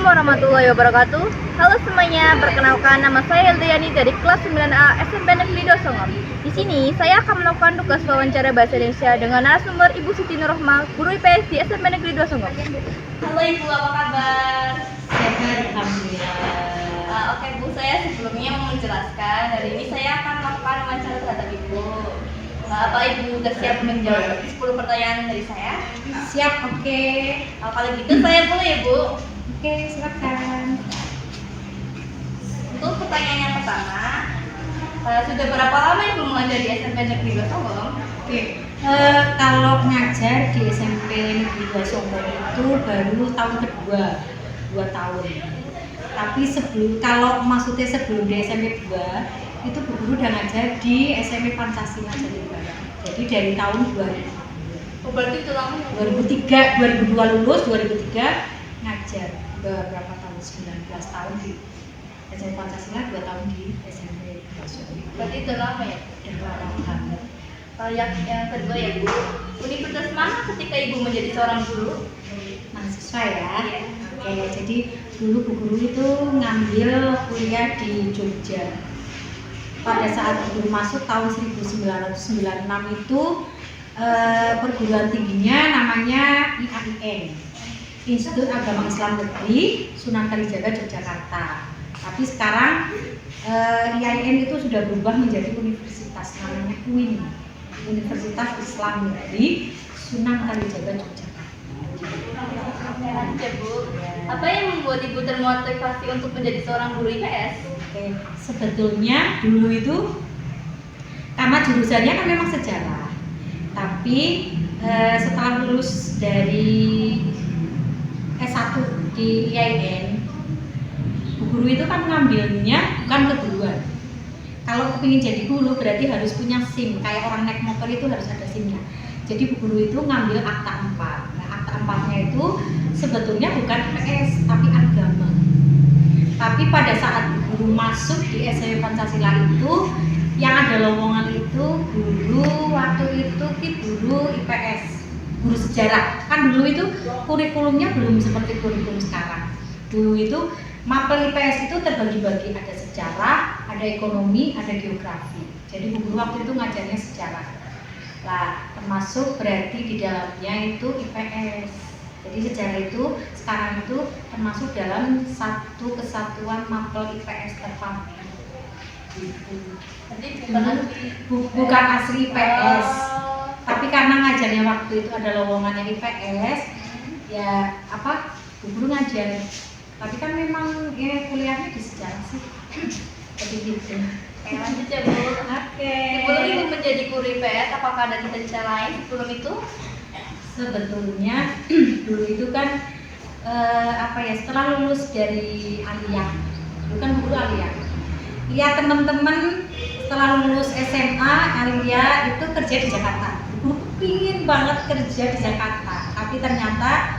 warahmatullahi wabarakatuh. Halo semuanya, perkenalkan nama saya Eldriani dari kelas 9A SMP Negeri 2 Songom. Di sini saya akan melakukan tugas wawancara bahasa Indonesia dengan narasumber Ibu Siti Nurrohmah, guru IPS di SMP Negeri 2 Songom. Halo Ibu, apa kabar? Sehat, alhamdulillah. Oke Bu, saya sebelumnya mau menjelaskan hari ini saya akan melakukan wawancara terhadap Ibu. Apa Ibu sudah siap menjawab 10 pertanyaan dari saya? Siap, oke. Kalau gitu saya boleh ya Bu? Oke, silakan. Untuk pertanyaan yang pertama, sudah berapa lama Ibu mengajar di SMP Negeri 2 Songom? Oke. Kalau ngajar di SMP Negeri 2 Songom itu baru tahun kedua, 2 tahun. Tapi kalau maksudnya sebelum di SMP 2 itu Bu Guru udah ngajar di SMP Pancasila Jatibarang. Jadi dari tahun 2000. Oh, berarti itu lama ya? 2002 lulus, 2003 ngajar berapa tahun? 19 tahun di SMP Pancasila, 2 tahun di SMP Pancasila. Berarti itu lama ya? Udah lama banget. Kalau yang kedua ya Bu, universitas mana ketika Ibu menjadi seorang guru? Mahasiswa ya. Oke, jadi dulu Bu Guru itu ngambil kuliah di Jogja. Pada saat Bu Guru masuk tahun 1996 itu perguruan tingginya namanya IAIN, Institut Agama Islam Negeri Sunan Kalijaga Yogyakarta. Tapi sekarang IAIN itu sudah berubah menjadi universitas, namanya UIN, Universitas Islam Negeri Sunan Kalijaga Yogyakarta. Lanjut Bu, apa yang membuat Ibu termotivasi untuk menjadi seorang guru IPS? Oke, sebetulnya dulu itu karena jurusannya kan memang sejarah. Tapi setelah lulus dari S1 di IAIN, Bu Guru itu kan ngambilnya bukan keguruan. Kalau kepingin jadi guru berarti harus punya SIM, kayak orang naik motor itu harus ada SIM-nya. Jadi Bu Guru itu ngambil akta 4. Nah, akta 4-nya itu sebetulnya bukan IPS tapi agama. Tapi pada saat Bu Guru masuk di SMP Pancasila itu, yang ada lowongan itu guru waktu itu guru IPS, guru sejarah. Kan dulu itu kurikulumnya belum seperti kurikulum sekarang. Dulu itu mapel IPS itu terbagi-bagi, ada sejarah, ada ekonomi, ada geografi. Jadi Bu Guru waktu itu ngajarnya sejarah. Lah, termasuk berarti di dalamnya itu IPS. Jadi sejarah itu sekarang itu termasuk dalam satu kesatuan mapel IPS terpadu. Jadi bukan asli IPS, tapi karena ngajarnya waktu itu ada lowongannya IPS, ya apa Bu Guru ngajar. Tapi kan memang ya kuliahnya di sejarah sih, jadi gitu. Lanjut ya Bu. Oke. Sebelum Ibu menjadi guru IPS, apakah ada cita-cita lain sebelum itu? Sebetulnya dulu itu kan setelah lulus dari Aliyah, dulu kan guru Aliyah. Ya teman-teman setelah lulus SMA Aliyah itu kerja di Jakarta. Guru pingin banget kerja di Jakarta, tapi ternyata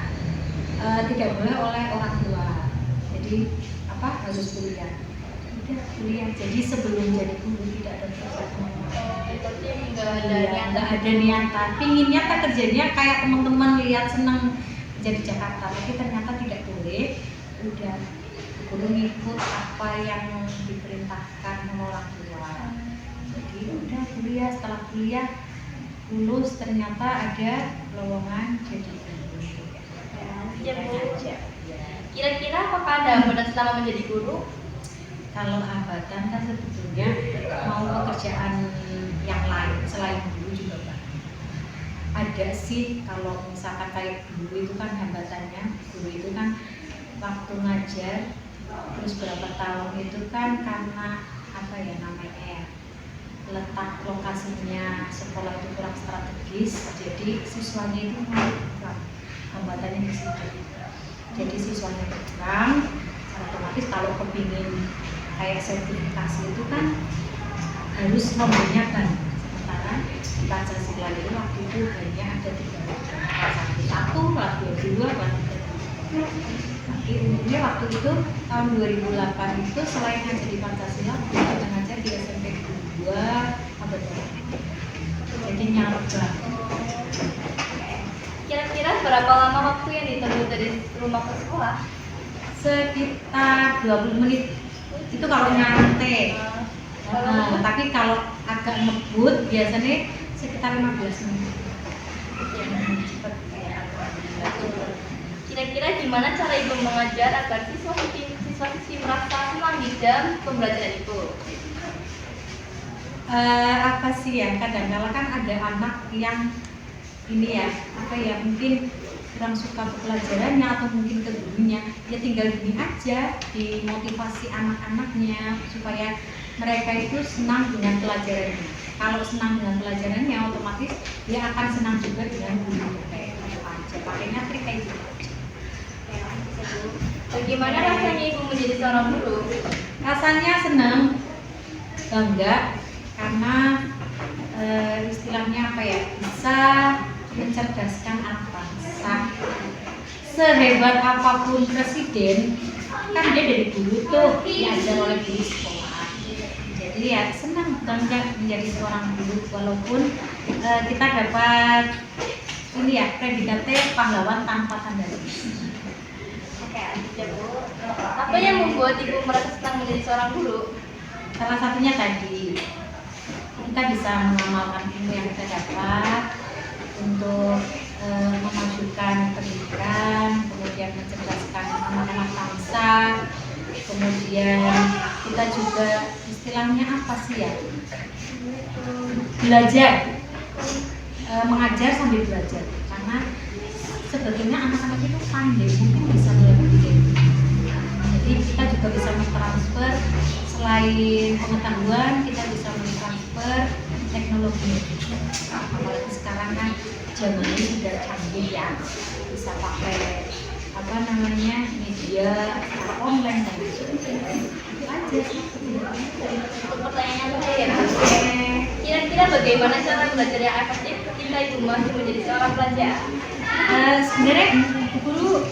tidak boleh oleh orang tua. Jadi harus kuliah. Udah kuliah. Jadi sebelum jadi guru tidak ada persiapan. Nggak ada niatan. Pinginnya tak kerjanya kayak teman-teman lihat senang kerja di Jakarta, tapi ternyata tidak boleh. Udah guru ngikut apa yang diperintahkan sama orang tua. Jadi udah kuliah, setelah kuliah lulus ternyata ada lowongan jadi guru. Ya Bu. Kira-kira apakah ada hambatan selama menjadi guru? Kalau hambatan kan sebetulnya mau pekerjaan yang lain selain guru juga banyak. Ada sih kalau misalkan kayak dulu itu kan hambatannya, guru itu kan waktu ngajar terus berapa tahun itu kan karena letak lokasinya sekolah itu kurang strategis, jadi siswanya itu kurang, hambatannya di situ. Jadi siswanya kurang, otomatis kalau kepingin kayak sertifikasi itu kan harus nomornya kan. Sementara di Pancasila itu waktu itu hanya ada 3 kelas 1, kelas 2, kelas 3. Tapi umumnya waktu itu tahun 2008 itu selain ngajar di Pancasila, kita ngajar di SMP 2 abad baru. Jadi nyambung. Kira-kira berapa lama waktu yang ditempuh dari rumah ke sekolah? sekitar 20 menit itu kalau nyantai. Tapi kalau agak ngebut biasanya sekitar 15 menit. Kira-kira gimana cara ibu mengajar agar siswa-siswi merasa senang di jam pembelajaran itu? Apa sih ya, kadang-kala kan ada anak yang ini ya, mungkin kurang suka ke pelajarannya atau mungkin ke gurunya, ya tinggal gini aja dimotivasi anak-anaknya supaya mereka itu senang dengan pelajarannya. Kalau senang dengan pelajarannya, otomatis dia akan senang juga dengan gurunya. Kayak gitu aja, pakainya trik kayak gitu. Bagaimana rasanya ibu menjadi seorang guru? Rasanya senang, bangga, karena istilahnya bisa mencerdaskan anak bangsa. Sehebat apapun presiden, kan dia dari dulu tuh diajar oleh guru sekolah. Jadi ya senang, bangga menjadi seorang guru, walaupun kita dapat predikatnya pahlawan tanpa tanda tulis. Oke, lanjut ya Bu. Apa yang membuat ibu merasa senang menjadi seorang guru? Salah satunya tadi, kita bisa mengamalkan ilmu yang kita dapat untuk memajukan pendidikan, kemudian mencerdaskan anak-anak bangsa, kemudian kita juga istilahnya belajar, mengajar sambil belajar, karena sebetulnya anak-anak itu pandai, mungkin bisa melebihi. Jadi kita juga bisa mentransfer, selain pengetahuan kita bisa mentransfer teknologi. Apalagi sekarang kan zaman ini sudah canggih ya, bisa pakai media secara online dan itu aja. Untuk pertanyaan saya ya Bu. Kira-kira bagaimana cara belajar yang efektif ketika ibu masih menjadi seorang pelajar? Sebenarnya guru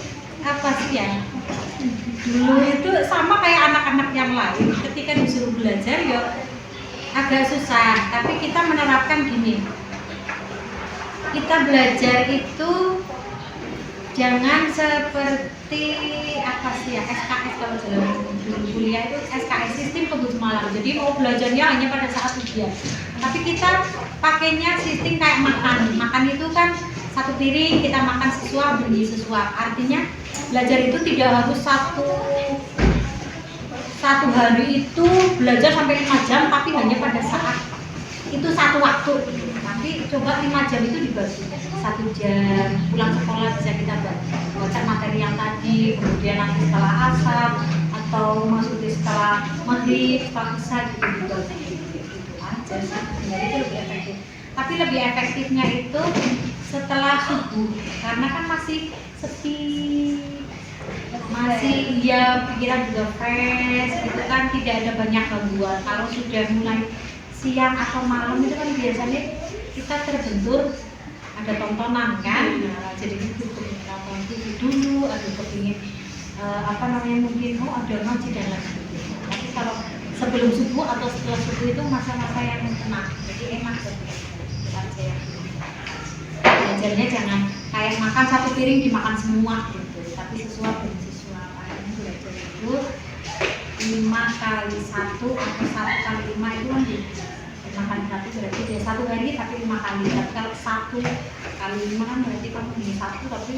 dulu itu sama kayak anak-anak yang lain, ketika disuruh belajar ya agak susah, tapi kita menerapkan gini, kita belajar itu jangan seperti SKS. Kalau dalam kuliah itu SKS, sistem kebut malam, jadi mau belajarnya hanya pada saat ujian, tapi kita pakainya sistem kayak makan itu kan satu piring kita makan sesuap, artinya belajar itu tidak harus satu hari itu belajar sampai 5 jam, tapi hanya pada saat itu satu waktu. Tapi coba 5 jam itu dibagi 1 jam, pulang sekolah bisa kita baca materi yang tadi, kemudian nanti setelah asar atau masuk setelah maghrib, setelah isya gitu aja sih. Jadi itu lebih efektif. Tapi lebih efektifnya itu setelah subuh, karena kan masih sepi, pikiran juga fresh gitu kan, tidak ada banyak gangguan. Kalau sudah mulai siang atau malam itu kan biasanya kita terbentur ada tontonan kan, jadi itu nonton TV dulu, ada kepingin mungkin ada ngaji dan lain sebagainya. Tapi kalau sebelum subuh atau setelah subuh itu masa-masa yang tenang, jadi enak aja ya. Belajarnya jangan kayak makan satu piring dimakan semua gitu, tapi sesuap demi sesuap. Ini belajar itu 5 kali 1 atau 1 kali 5 itu kan makan 1 berarti dia 1 hari tapi 5 kali. Tapi kalau 1 kali 5 kan berarti kamu ini 1 tapi.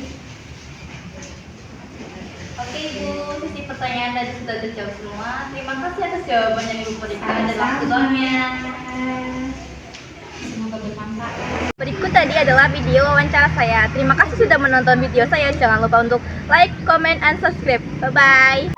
Oke Ibu, sisi pertanyaan tadi sudah terjawab semua. Terima kasih atas jawabannya Ibu berikan dan waktunya. Semoga bermanfaat. Berikut tadi adalah video wawancara saya. Terima kasih sudah menonton video saya. Jangan lupa untuk like, comment, and subscribe. Bye-bye.